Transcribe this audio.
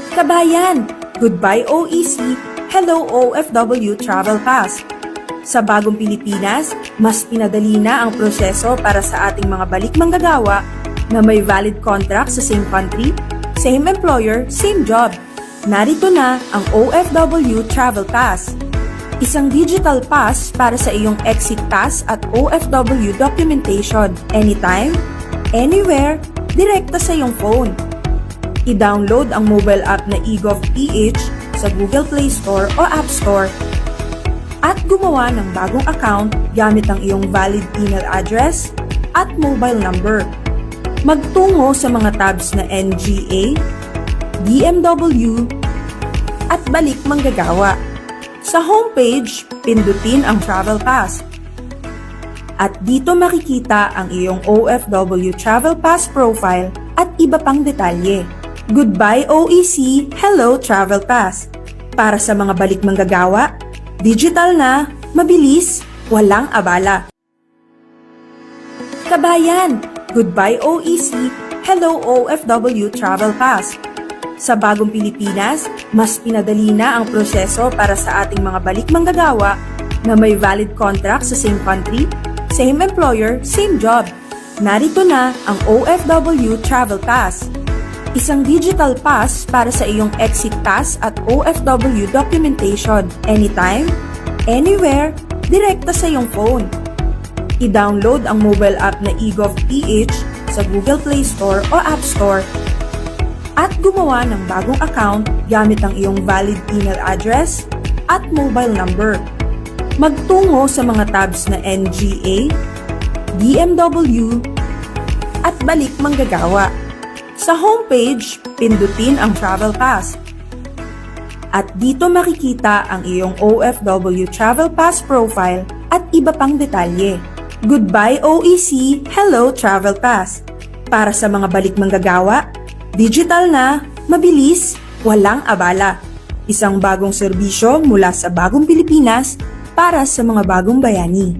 Kabayan, goodbye OEC, hello OFW Travel Pass. Sa bagong Pilipinas, mas pinadali na ang proseso para sa ating mga balik manggagawa na may valid contract sa same country, same employer, same job. Narito na ang OFW Travel Pass. Isang digital pass para sa iyong exit pass at OFW documentation anytime, anywhere, direkta sa iyong phone. I-download ang mobile app na eGovPH sa Google Play Store o App Store at gumawa ng bagong account gamit ang iyong valid email address at mobile number. Magtungo sa mga tabs na NGA, DMW, at balik manggagawa. Sa homepage, pindutin ang Travel Pass. At dito makikita ang iyong OFW Travel Pass profile at iba pang detalye. Goodbye OEC, hello Travel Pass. Para sa mga balik manggagawa, digital na, mabilis, walang abala. Kabayan, goodbye OEC, hello OFW Travel Pass. Sa bagong Pilipinas, mas pinadali na ang proseso para sa ating mga balik manggagawa na may valid contract sa same country, same employer, same job. Narito na ang OFW Travel Pass. Isang digital pass para sa iyong exit pass at OFW documentation anytime, anywhere, direkta sa iyong phone. I-download ang mobile app na eGovPH sa Google Play Store o App Store at gumawa ng bagong account gamit ang iyong valid email address at mobile number. Magtungo sa mga tabs na NGA, DMW, at balik manggagawa. Sa homepage, pindutin ang Travel Pass. At dito makikita ang iyong OFW Travel Pass profile at iba pang detalye. Goodbye OEC, hello Travel Pass. Para sa mga balik manggagawa, digital na, mabilis, walang abala. Isang bagong serbisyo mula sa bagong Pilipinas para sa mga bagong bayani.